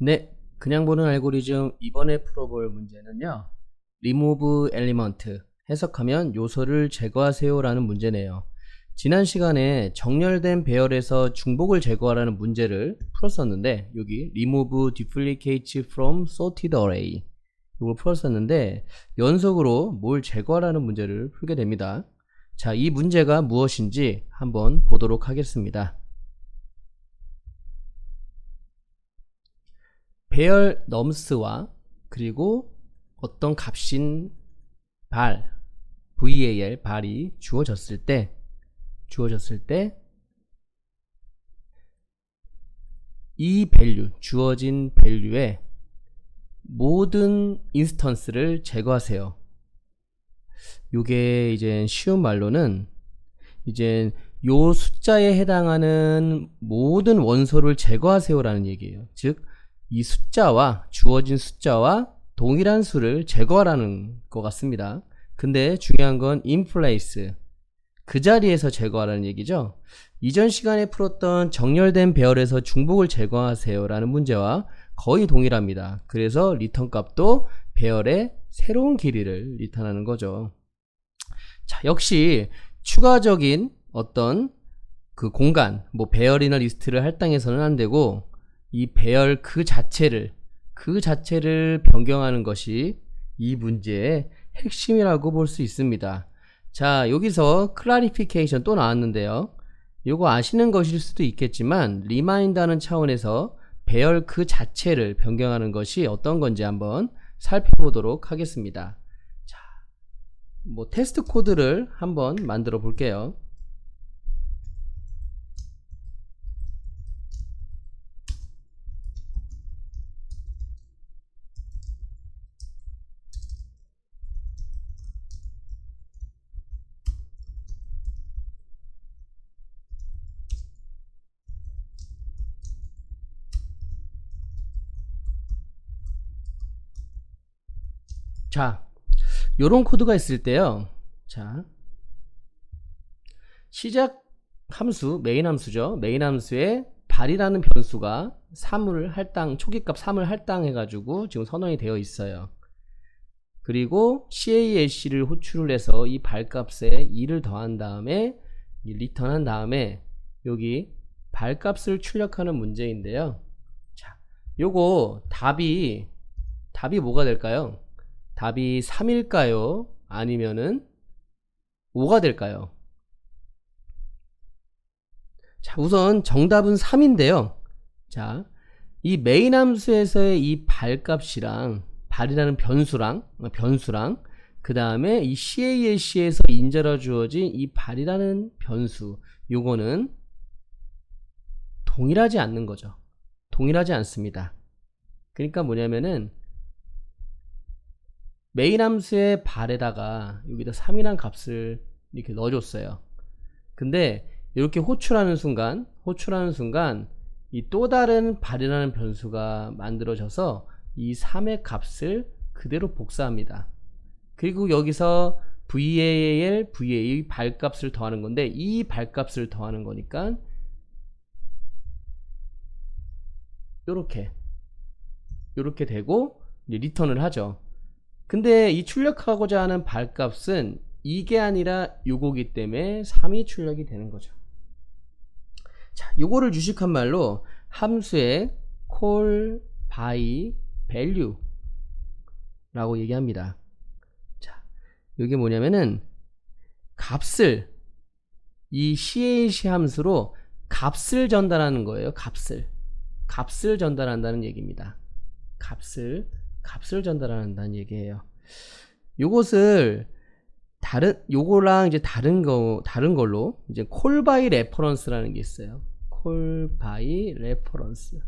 네, 그냥 보는 알고리즘 이번에 풀어볼 문제는요. remove element, 해석하면 요소를 제거하세요 라는 문제네요. 지난 시간에 정렬된 배열에서 중복을 제거하라는 문제를 풀었었는데 여기 remove duplicates from sorted array 이걸 풀었었는데 연속으로 뭘 제거하라는 문제를 풀게 됩니다. 자, 이 문제가 무엇인지 한번 보도록 하겠습니다. 배열 nums와 그리고 어떤 값인 var 발이 주어졌을 때 이 밸류, 주어진 밸류의 모든 인스턴스를 제거하세요. 요게 이제 쉬운 말로는 이제 요 숫자에 해당하는 모든 원소를 제거하세요 라는 얘기예요. 즉 이 숫자와 주어진 숫자와 동일한 수를 제거하라는 것 같습니다. 근데 중요한 건 in place, 그 자리에서 제거하라는 얘기죠. 이전 시간에 풀었던 정렬된 배열에서 중복을 제거하세요 라는 문제와 거의 동일합니다. 그래서 리턴 값도 배열의 새로운 길이를 리턴하는 거죠. 자, 역시 추가적인 어떤 그 공간, 뭐 배열이나 리스트를 할당해서는 안 되고 이 배열 그 자체를 변경하는 것이 이 문제의 핵심이라고 볼 수 있습니다. 자, 여기서 클래리피케이션 또 나왔는데요. 요거 아시는 것일 수도 있겠지만 리마인드하는 차원에서 배열 그 자체를 변경하는 것이 어떤 건지 한번 살펴보도록 하겠습니다. 자, 뭐 테스트 코드를 한번 만들어 볼게요. 자, 요런 코드가 있을 때요. 자, 시작 함수, 메인 함수죠. 메인 함수에 발이라는 변수가 3을 할당, 초기값 3을 할당해가지고 지금 선언이 되어 있어요. 그리고 CALC를 호출을 해서 이 발값에 2를 더한 다음에 리턴한 다음에 여기 발값을 출력하는 문제인데요. 자, 요거 답이 뭐가 될까요? 답이 3일까요? 아니면은 5가 될까요? 자, 우선 정답은 3인데요. 자, 이 메인 함수에서의 이 발값이랑 발이라는 변수랑 그 다음에 이 CALC에서 인자로 주어진 이 발이라는 변수, 요거는 동일하지 않는 거죠. 동일하지 않습니다. 그러니까 뭐냐면은 메인 함수의 발에다가 여기다 3이란 값을 이렇게 넣어줬어요. 근데 이렇게 호출하는 순간 이 또 다른 발이라는 변수가 만들어져서 이 3의 값을 그대로 복사합니다. 그리고 여기서 VAL 발값을 더하는 건데 이 발값을 더하는 거니까 요렇게 되고 이제 리턴을 하죠. 근데 이 출력하고자 하는 발값은 이게 아니라 요거기 때문에 3이 출력이 되는 거죠. 자, 요거를 주식한 말로 함수의 call by value 라고 얘기합니다. 자, 이게 뭐냐면은 값을 이 CAC 함수로 값을 전달하는 거예요. 값을 전달한다는 얘기입니다. 값을 전달한다는 얘기예요. 요것을 요거랑 이제 다른 걸로 이제 call by reference라는 게 있어요. call by reference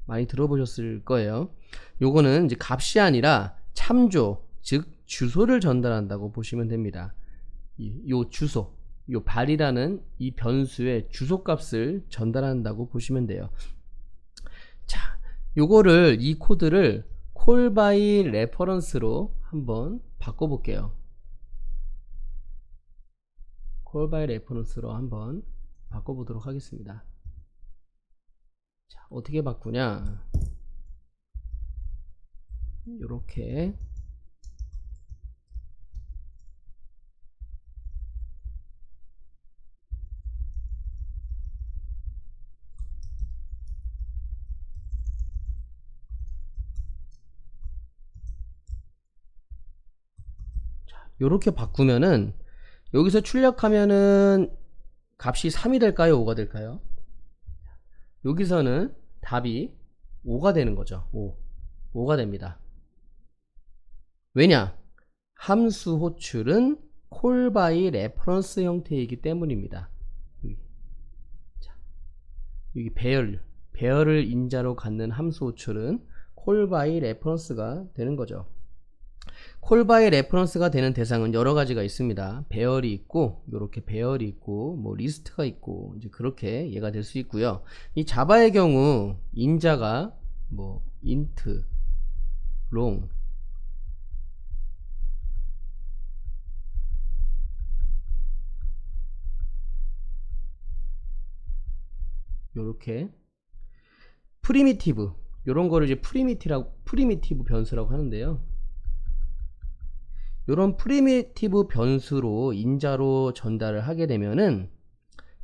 많이 들어보셨을 거예요. 요거는 이제 값이 아니라 참조, 즉 주소를 전달한다고 보시면 됩니다. 요 주소, 요 발이라는 이 변수의 주소값을 전달한다고 보시면 돼요. 자, 요거를 이 코드를 call by reference로 한번 바꿔볼게요. call by reference로 한번 바꿔보도록 하겠습니다. 자, 어떻게 바꾸냐? 요렇게 요렇게 바꾸면은 여기서 출력하면은 값이 3이 될까요? 5가 될까요? 여기서는 답이 5가 되는 거죠. 5가 됩니다. 왜냐? 함수 호출은 콜 바이 레퍼런스 형태이기 때문입니다. 여기 배열을 인자로 갖는 함수 호출은 콜 바이 레퍼런스가 되는 거죠. 콜 바이 레퍼런스가 되는 대상은 여러 가지가 있습니다. 배열이 있고, 이렇게 배열이 있고, 뭐 리스트가 있고, 이제 그렇게 얘가 될 수 있고요. 이 자바의 경우 인자가 뭐 int, long, 요렇게 프리미티브, 요런 거를 이제 프리미티브 변수라고 하는데요. 요런 프리미티브 변수로 인자로 전달을 하게 되면은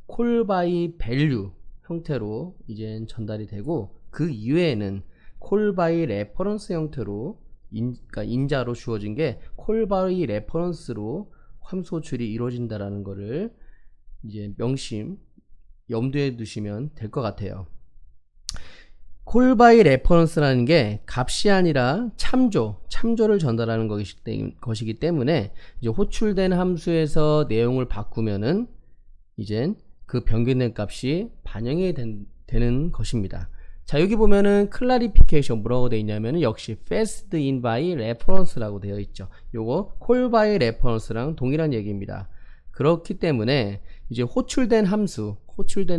콜 바이 밸류 형태로 이제 전달이 되고, 그 이외에는 콜 바이 레퍼런스 형태로 그러니까 인자로 주어진 게 콜 바이 레퍼런스로 함수 호출이 이루어진다라는 거를 이제 염두에 두시면 될 것 같아요. 콜 바이 레퍼런스라는 게 값이 아니라 참조를 전달하는 것이기 때문에 이제 호출된 함수에서 내용을 바꾸면은 이젠 그 변경된 값이 반영이 되는 것입니다. 자, 여기 보면은 클라리피케이션 뭐라고 되어 있냐면은 역시 fetched in by reference라고 되어 있죠. 요거 call by reference랑 동일한 얘기입니다. 그렇기 때문에 이제 호출된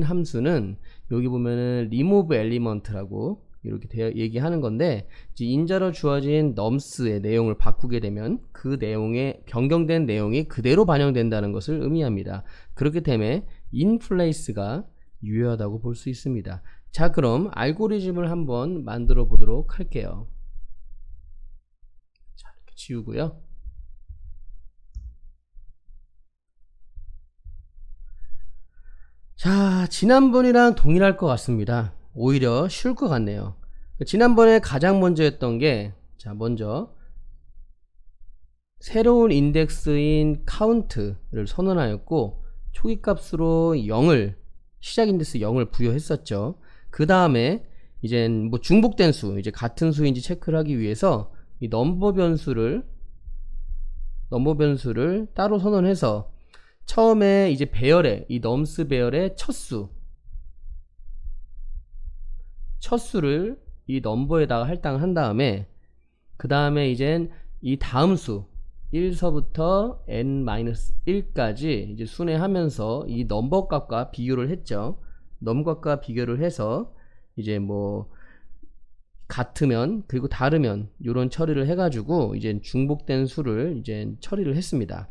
함수는 여기 보면은 remove element라고 이렇게 얘기하는 건데, 이제 인자로 주어진 nums의 내용을 바꾸게 되면 그 내용에 변경된 내용이 그대로 반영된다는 것을 의미합니다. 그렇기 때문에 in place가 유효하다고 볼 수 있습니다. 자, 그럼 알고리즘을 한번 만들어 보도록 할게요. 자, 이렇게 지우고요. 자, 지난번이랑 동일할 것 같습니다. 오히려 쉬울 것 같네요. 지난번에 가장 먼저 했던 게, 자, 먼저 새로운 인덱스인 count를 선언하였고, 초기값으로 0을, 시작 인덱스 0을 부여했었죠. 그 다음에 이젠 뭐 중복된 수, 이제 같은 수인지 체크를 하기 위해서 이 넘버 변수를 따로 선언해서 처음에 이제 이 넘스 배열의 첫수를 이 넘버에다가 할당한 다음에, 그 다음에 이젠 이 다음 수 1서부터 n-1까지 이제 순회하면서 이 넘버 값과 비교를 했죠. 넘버 값과 비교를 해서 이제 뭐 같으면 그리고 다르면 이런 처리를 해가지고 이제 중복된 수를 이제 처리를 했습니다.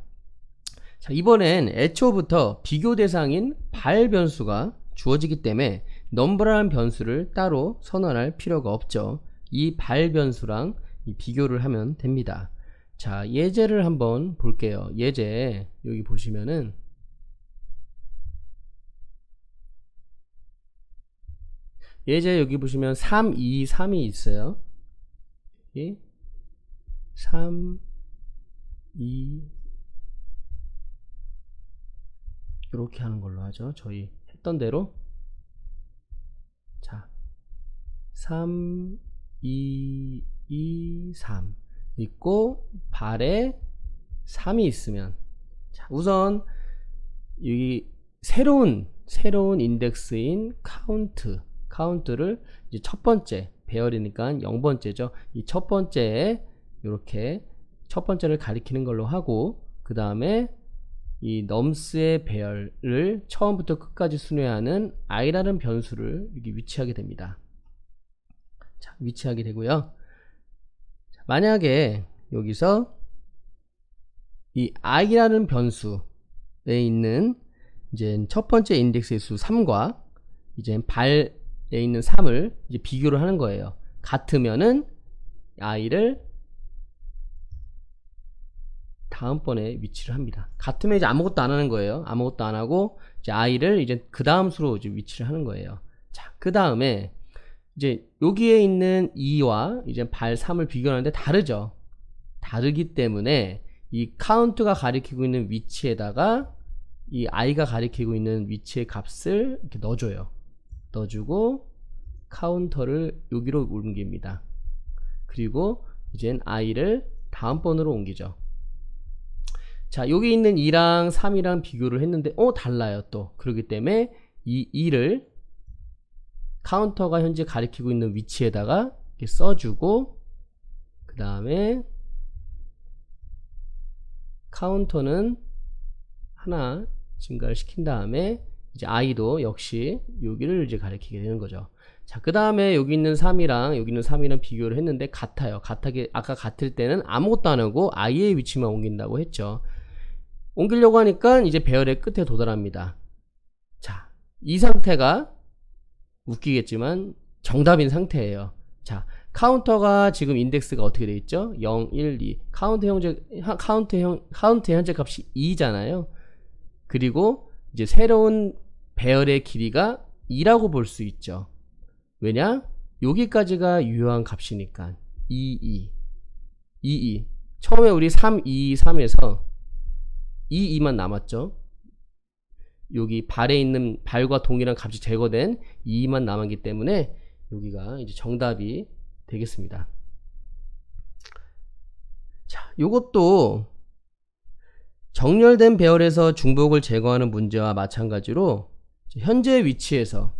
자, 이번엔 애초부터 비교 대상인 발 변수가 주어지기 때문에 넘버라는 변수를 따로 선언할 필요가 없죠. 이 발 변수랑 비교를 하면 됩니다. 자, 예제를 한번 볼게요. 예제 여기 보시면은 예제 여기 보시면 3, 2, 3이 있어요. 3, 2 이렇게 하는 걸로 하죠. 저희 했던 대로. 자, 3, 2, 2, 3 있고 발에 3이 있으면, 자, 우선 여기 새로운 인덱스인 카운트를 이제 첫 번째 배열이니까 0번째죠. 이 첫 번째에 이렇게 첫 번째를 가리키는 걸로 하고, 그 다음에 이 nums의 배열을 처음부터 끝까지 순회하는 i라는 변수를 여기 위치하게 됩니다. 자, 위치하게 되고요. 자, 만약에 여기서 이 i라는 변수에 있는 이제 첫 번째 인덱스의 수 3과 이제 있는 3을 이제 비교를 하는 거예요. 같으면은 i를 다음번에 위치를 합니다. 같으면 이제 아무것도 안 하는 거예요. 아무것도 안 하고 이제 i를 이제 그 다음 수로 이제 위치를 하는 거예요. 자, 그 다음에 이제 여기에 있는 2와 이제 발 3을 비교하는데 다르죠. 다르기 때문에 이 카운트가 가리키고 있는 위치에다가 이 i가 가리키고 있는 위치의 값을 이렇게 넣어줘요. 넣어주고 카운터를 여기로 옮깁니다. 그리고 이젠 i를 다음번으로 옮기죠. 자, 여기 있는 2랑 3이랑 비교를 했는데 달라요 또. 그렇기 때문에 이 2를 카운터가 현재 가리키고 있는 위치에다가 이렇게 써주고, 그 다음에 카운터는 하나 증가를 시킨 다음에 이제 i도 역시 여기를 이제 가리키게 되는 거죠. 자, 그 다음에 여기 있는 3이랑 여기 있는 3이랑 비교를 했는데 같아요. 아까 같을 때는 아무것도 안 하고 i의 위치만 옮긴다고 했죠. 옮기려고 하니까 이제 배열의 끝에 도달합니다. 자, 이 상태가 웃기겠지만 정답인 상태예요. 자, 카운터가 지금 인덱스가 어떻게 돼 있죠? 0, 1, 2. 카운트 현재 값이 2잖아요. 그리고 이제 새로운 배열의 길이가 2라고 볼 수 있죠. 왜냐? 여기까지가 유효한 값이니까 2, 2. 처음에 우리 3, 2, 3에서 2, 2만 남았죠. 여기 발에 있는 발과 동일한 값이 제거된 2만 남았기 때문에 여기가 이제 정답이 되겠습니다. 자, 요것도 정렬된 배열에서 중복을 제거하는 문제와 마찬가지로 현재 위치에서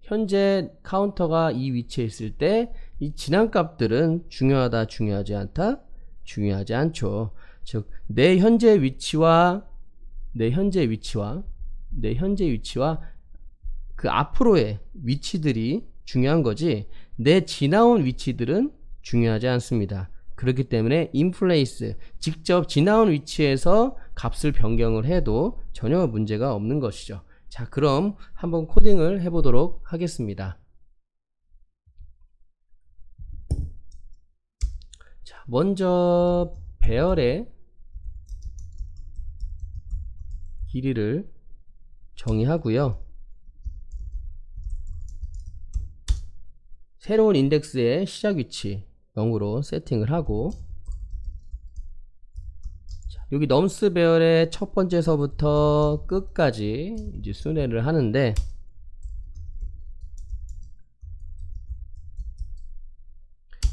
현재 카운터가 이 위치에 있을 때 이 지난값들은 중요하다, 중요하지 않다, 중요하지 않죠. 즉 내 현재 위치와 그 앞으로의 위치들이 중요한 거지 내 지나온 위치들은 중요하지 않습니다. 그렇기 때문에 인플레이스, 직접 지나온 위치에서 값을 변경을 해도 전혀 문제가 없는 것이죠. 자, 그럼 한번 코딩을 해보도록 하겠습니다. 자, 먼저 배열의 길이를 정의하고요. 새로운 인덱스의 시작 위치 0으로 세팅을 하고, 자, 여기 넘스 배열의 첫 번째서부터 끝까지 이제 순회를 하는데,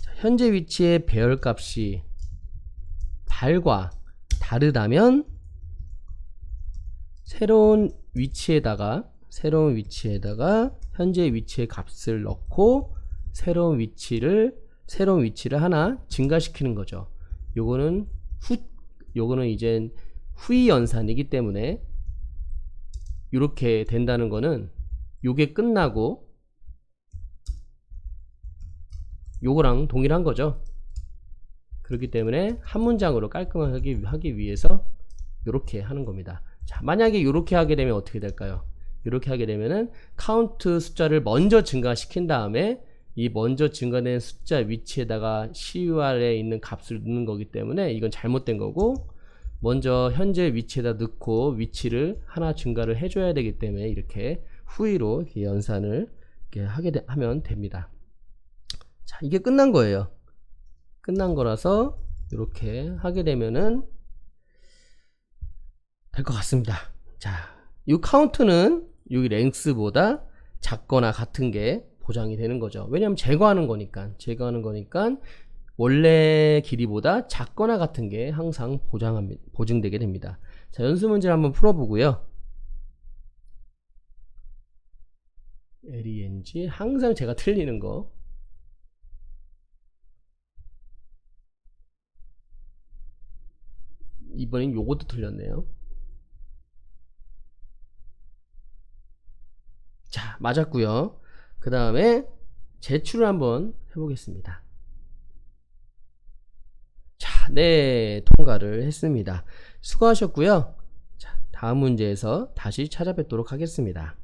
자, 현재 위치의 배열 값이 발과 다르다면 새로운 위치에다가 현재 위치의 값을 넣고 새로운 위치를 하나 증가시키는 거죠. 요거는 이제 후위 연산이기 때문에 이렇게 된다는 거는 요게 끝나고 요거랑 동일한 거죠. 그렇기 때문에 한 문장으로 깔끔하게 하기 위해서 이렇게 하는 겁니다. 자, 만약에 이렇게 하게 되면 어떻게 될까요? 이렇게 하게 되면은 카운트 숫자를 먼저 증가시킨 다음에 이 먼저 증가된 숫자 위치에다가 CUR에 있는 값을 넣는 거기 때문에 이건 잘못된 거고, 먼저 현재 위치에다 넣고 위치를 하나 증가를 해줘야 되기 때문에 이렇게 후위로 이렇게 연산을 이렇게 하면 됩니다. 자, 이게 끝난 거예요. 끝난 거라서 이렇게 하게 되면은 될 것 같습니다. 자, 이 카운트는 여기 랭스보다 작거나 같은 게 보장이 되는 거죠. 왜냐하면 제거하는 거니까 원래 길이보다 작거나 같은 게 항상 보증되게 됩니다. 자, 연수 문제를 한번 풀어보고요. LENG 항상 제가 틀리는 거. 이번엔 요것도 틀렸네요. 자, 맞았고요. 그 다음에 제출을 한번 해보겠습니다. 자, 네, 통과를 했습니다. 수고하셨고요. 자, 다음 문제에서 다시 찾아뵙도록 하겠습니다.